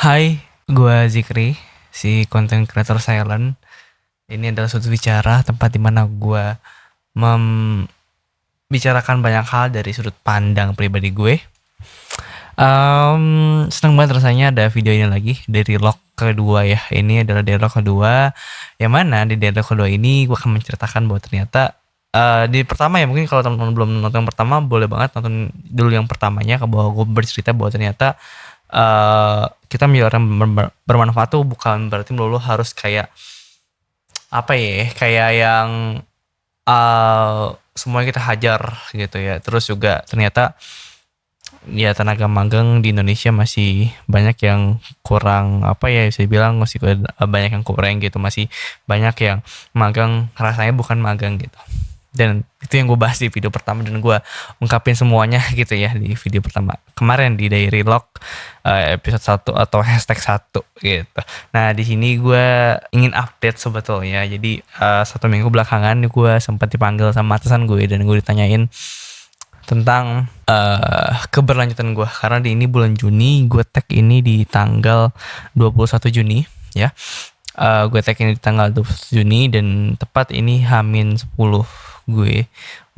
Hai, gua Zikri, si content creator silent. Ini adalah suatu bicara tempat di mana gua membicarakan banyak hal dari sudut pandang pribadi gue. Seneng banget rasanya ada video ini lagi dari log kedua ya. Ini adalah dialog kedua, yang mana di dialog kedua ini gue akan menceritakan bahwa ternyata di pertama ya, mungkin kalau teman-teman belum nonton yang pertama boleh banget nonton dulu yang pertamanya, bahwa gue bercerita bahwa ternyata kita menjadi orang bermanfaat tuh bukan berarti melulu harus kayak apa ya, kayak yang semuanya kita hajar gitu ya. Terus juga ternyata ya tenaga magang di Indonesia masih banyak yang kurang, apa ya, bisa bilang masih banyak yang kurang gitu, masih banyak yang magang rasanya bukan magang gitu. Dan itu yang gue bahas di video pertama, dan gue ungkapin semuanya gitu ya di video pertama kemarin di Diary Log episode 1 atau hashtag 1 gitu. Nah di sini gue ingin update sebetulnya. Jadi 1 minggu belakangan gue sempat dipanggil sama atasan gue dan gue ditanyain tentang keberlanjutan gue, karena di ini bulan Juni, gue tag ini di tanggal 21 Juni ya. Gue tag ini di tanggal 21 Juni dan tepat ini Hamin 10 gue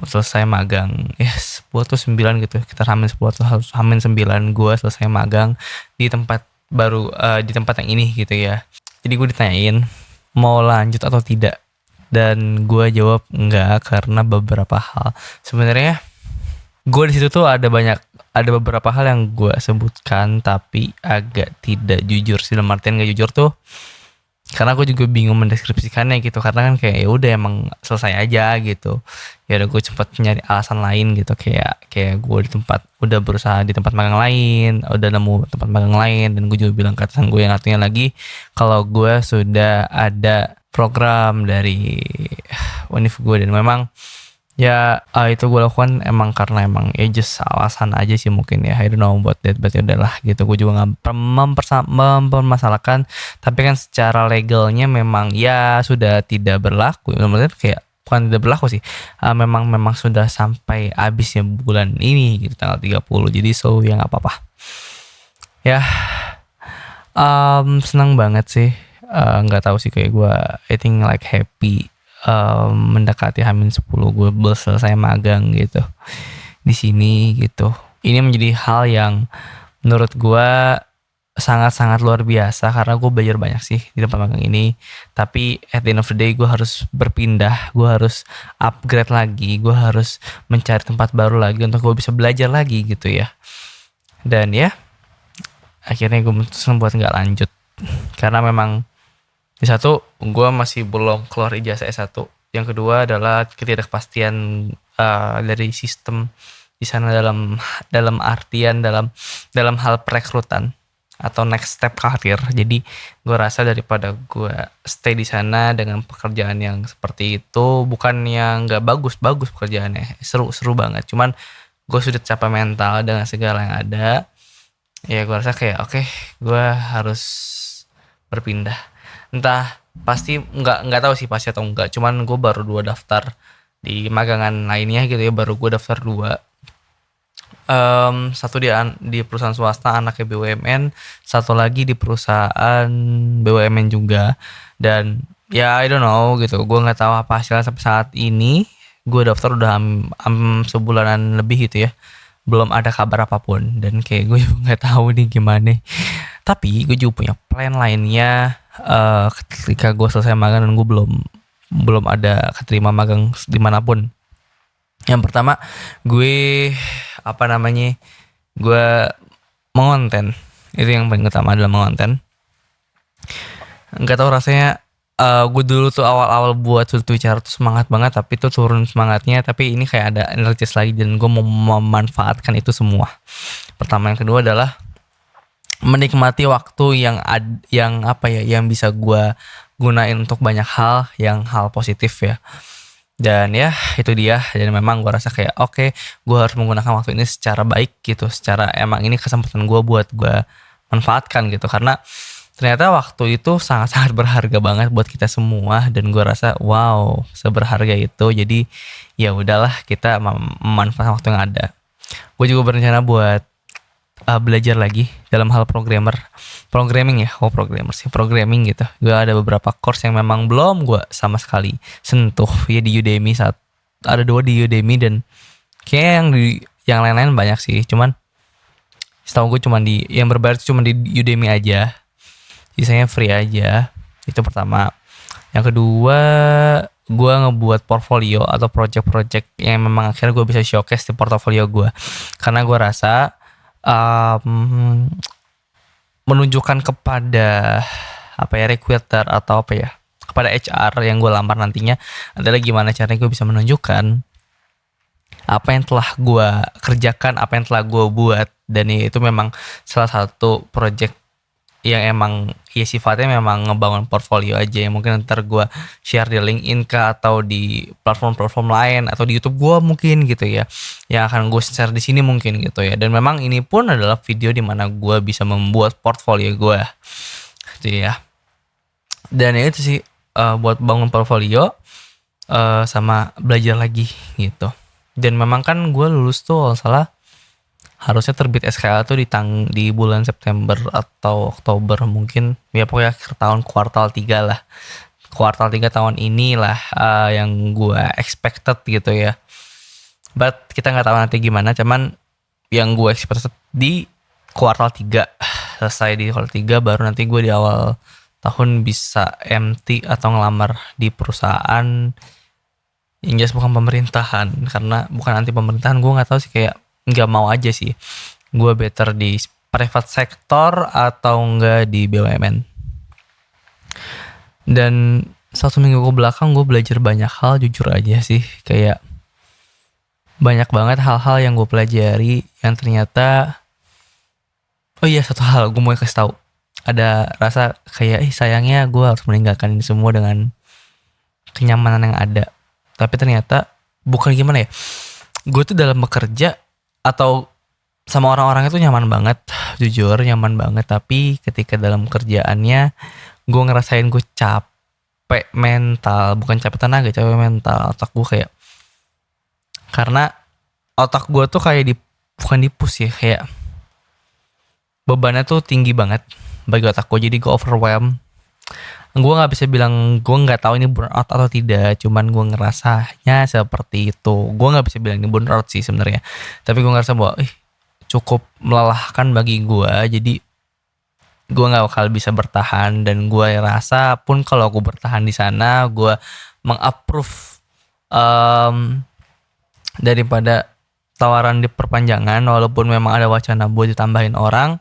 selesai magang. 10 atau 9 gitu. Kita Hamin 10 atau Hamin 9 gue selesai magang di tempat baru, di tempat yang ini gitu ya. Jadi gue ditanyain mau lanjut atau tidak, dan gue jawab enggak karena beberapa hal. Sebenarnya gue di situ tuh ada beberapa hal yang gue sebutkan tapi agak tidak jujur sih. Dalam artian gak jujur tuh karena aku juga bingung mendeskripsikannya gitu, karena kan kayak ya udah emang selesai aja gitu. Ya udah gue cepet nyari alasan lain gitu, kayak gue udah berusaha di tempat magang lain, udah nemu tempat magang lain, dan gue juga bilang ke atasan gue yang artinya lagi kalau gue sudah ada program dari univ gue, dan memang ya itu gue lakukan emang karena emang ya just alasan aja sih mungkin ya, I don't know about that, but ya udahlah gitu. Gue juga nggak mempermasalahkan, tapi kan secara legalnya memang ya sudah tidak berlaku. Maksudnya kayak bukan tidak berlaku sih, memang sudah sampai habisnya bulan ini gitu, tanggal 30. Jadi so ya nggak apa-apa ya. Senang banget sih, nggak tahu sih, kayak gue I think like happy mendekati Hamin 10 gue selesai magang gitu di sini gitu. Ini menjadi hal yang menurut gue sangat-sangat luar biasa, karena gue belajar banyak sih di tempat magang ini. Tapi at the end of the day gue harus berpindah, gue harus upgrade lagi, gue harus mencari tempat baru lagi untuk gue bisa belajar lagi gitu ya. Dan ya akhirnya gue memutuskan buat nggak lanjut, karena memang di satu, gue masih belum keluar ijazah S1. Yang kedua adalah ketidakpastian dari sistem di sana, dalam artian dalam hal perekrutan atau next step karir. Jadi gue rasa daripada gue stay di sana dengan pekerjaan yang seperti itu, bukan yang nggak bagus pekerjaannya, seru banget. Cuman gue sudah capek mental dengan segala yang ada. Ya gue rasa kayak oke, gue harus berpindah. Entah pasti nggak tahu sih pasti atau enggak, cuman gue baru 2 daftar di magangan lainnya gitu ya, baru gue daftar 2. Satu di perusahaan swasta anaknya BUMN, satu lagi di perusahaan BUMN juga. Dan ya I don't know gitu, gue nggak tahu apa hasilnya sampai saat ini. Gue daftar udah sebulanan lebih gitu ya, belum ada kabar apapun, dan kayak gue juga nggak tahu nih gimana. Tapi gue juga punya plan lainnya ketika gue selesai magang dan gue belum ada keterima magang dimanapun. Yang pertama gue gue mengonten. Itu yang paling utama adalah mengonten. Nggak tahu rasanya, gue dulu tuh awal-awal buat suatu bicara tuh semangat banget, tapi tuh turun semangatnya. Tapi ini kayak ada energis lagi dan gue mau memanfaatkan itu semua. Pertama. Yang kedua adalah menikmati waktu yang bisa gue gunain untuk banyak hal positif ya. Dan ya itu dia. Dan memang gue rasa kayak oke, gue harus menggunakan waktu ini secara baik gitu, secara emang ini kesempatan gue buat gue manfaatkan gitu, karena ternyata waktu itu sangat-sangat berharga banget buat kita semua. Dan gue rasa wow, seberharga itu. Jadi ya udahlah, kita memanfaatkan waktu yang ada. Gue juga berencana buat belajar lagi dalam hal programming ya, programming gitu. Gue ada beberapa course yang memang belum gue sama sekali sentuh ya di Udemy, ada 2 di Udemy, dan kayak yang lain-lain banyak sih, cuman setahu gue cuman yang berbayar cuma di Udemy aja, sisanya free aja. Itu pertama. Yang kedua, gue ngebuat portfolio atau project-project yang memang akhirnya gue bisa showcase di portfolio gue, karena gue rasa menunjukkan kepada recruiter atau kepada HR yang gue lamar nantinya adalah gimana caranya gue bisa menunjukkan apa yang telah gue kerjakan, apa yang telah gue buat. Dan itu memang salah satu project yang emang ya sifatnya memang ngebangun portfolio aja, yang mungkin ntar gue share di LinkedIn atau di platform-platform lain atau di YouTube gue mungkin gitu ya, yang akan gue share di sini mungkin gitu ya. Dan memang ini pun adalah video dimana gue bisa membuat portfolio gue gitu ya. Dan itu sih buat bangun portfolio sama belajar lagi gitu. Dan memang kan gue lulus tuh kalau salah harusnya terbit SKL tuh di bulan September atau Oktober mungkin ya, pokoknya akhir tahun kuartal 3 lah, kuartal 3 tahun ini lah yang gue expected gitu ya. But kita nggak tahu nanti gimana, cuman yang gue expected di kuartal 3, selesai di kuartal 3 baru nanti gue di awal tahun bisa MT atau ngelamar di perusahaan yang jelas bukan pemerintahan. Karena bukan anti pemerintahan, gue nggak tahu sih, kayak nggak mau aja sih. Gue better di private sector atau enggak di BUMN. Dan 1 minggu ke belakang gue belajar banyak hal, jujur aja sih, kayak banyak banget hal-hal yang gue pelajari yang ternyata, oh iya, satu hal gue mau kasih tahu. Ada rasa kayak sayangnya gue harus meninggalkan ini semua dengan kenyamanan yang ada. Tapi ternyata bukan gimana ya, gue tuh dalam bekerja atau sama orang-orang itu nyaman banget, jujur nyaman banget. Tapi ketika dalam kerjaannya gue ngerasain gue capek mental, bukan capek tenaga, capek mental. Otak gue kayak, karena otak gue tuh kayak bukan push ya, kayak bebannya tuh tinggi banget bagi otak gue, jadi gue overwhelm. Gue nggak bisa bilang, gue nggak tahu ini burnout atau tidak, cuman gue ngerasanya seperti itu. Gue nggak bisa bilang ini burnout sih sebenarnya, tapi gue ngerasa bahwa cukup melelahkan bagi gue, jadi gue nggak bakal bisa bertahan. Dan gue rasa pun kalau gue bertahan di sana, gue mengapprove daripada tawaran di perpanjangan, walaupun memang ada wacana buat ditambahin orang,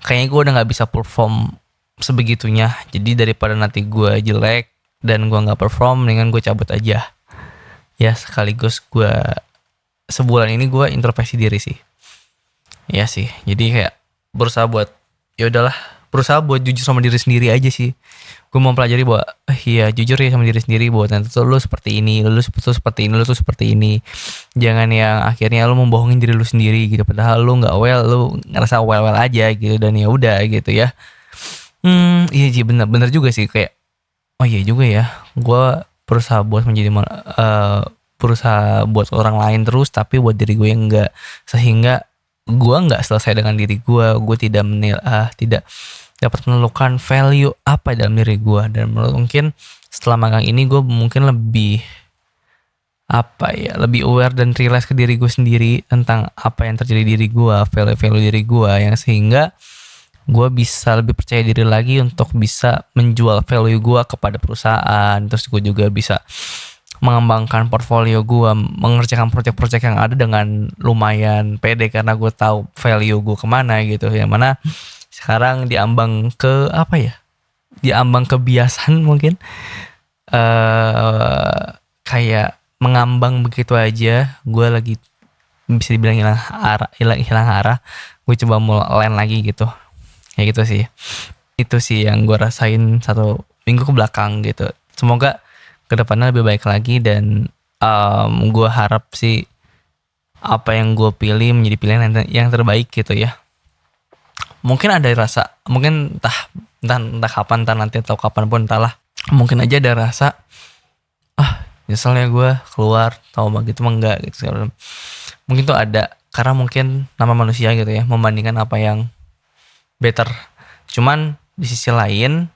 kayaknya gue udah nggak bisa perform sebegitunya. Jadi daripada nanti gue jelek dan gue nggak perform, mendingan gue cabut aja ya. Sekaligus gue sebulan ini gue introspeksi diri sih ya sih. Jadi kayak berusaha buat jujur sama diri sendiri aja sih. Gue mau pelajari bahwa jujur ya sama diri sendiri, bahwa nanti tuh lu seperti ini, lu tuh seperti ini, lu tuh seperti ini. Jangan yang akhirnya lu membohongin diri lu sendiri gitu, padahal lu nggak lu ngerasa well aja gitu, dan ya udah gitu ya. Iya sih, bener juga sih, kayak oh iya juga ya, gue berusaha buat berusaha buat orang lain terus, tapi buat diri gue yang enggak, sehingga gue nggak selesai dengan diri gue tidak dapat menemukan value apa dalam diri gue. Dan mungkin setelah magang ini gue mungkin lebih lebih aware dan realize ke diri gue sendiri tentang apa yang terjadi di diri gue, value diri gue, yang sehingga gue bisa lebih percaya diri lagi untuk bisa menjual value gue kepada perusahaan. Terus gue juga bisa mengembangkan portfolio gue, mengerjakan project-project yang ada dengan lumayan pede, karena gue tahu value gue kemana gitu. Yang mana sekarang diambang ke diambang kebiasaan mungkin, kayak mengambang begitu aja. Gue lagi bisa dibilang hilang arah. Gue coba mulai lagi gitu. Kayak gitu sih. Itu sih yang gue rasain 1 minggu ke belakang gitu. Semoga kedepannya lebih baik lagi, dan gue harap sih apa yang gue pilih menjadi pilihan yang terbaik gitu ya. Mungkin ada rasa, mungkin entah kapan, entah nanti atau kapan pun, entahlah. Mungkin aja ada rasa nyeselnya gue keluar, tau mah gitu mah enggak gitu. Mungkin tuh ada karena mungkin nama manusia gitu ya, membandingkan apa yang better. Cuman di sisi lain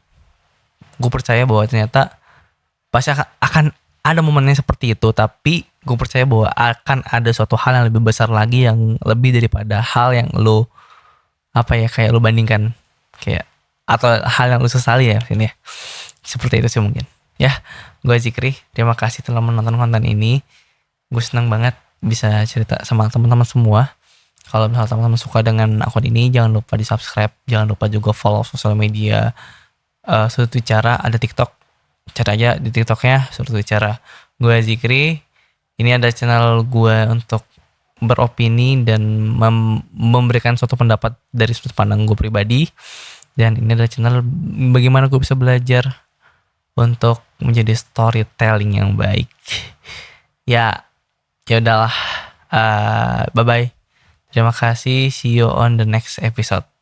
gue percaya bahwa ternyata pasti akan ada momennya seperti itu, tapi gue percaya bahwa akan ada suatu hal yang lebih besar lagi, yang lebih daripada hal yang lo kayak lo bandingkan, kayak atau hal yang lo sesali ya ini ya. Seperti itu sih mungkin ya. Gue Zikri, terima kasih telah menonton konten ini. Gue senang banget bisa cerita sama teman-teman semua. Kalau misalnya teman-teman suka dengan akun ini, jangan lupa di subscribe, jangan lupa juga follow sosial media Suatu Cara. Ada TikTok, cari aja di TikToknya Suatu Cara. Gue Zikri, ini ada channel gue untuk beropini dan memberikan suatu pendapat dari sudut pandang gue pribadi. Dan ini adalah channel bagaimana gue bisa belajar untuk menjadi storytelling yang baik. Ya udahlah. Bye bye. Terima kasih. See you on the next episode.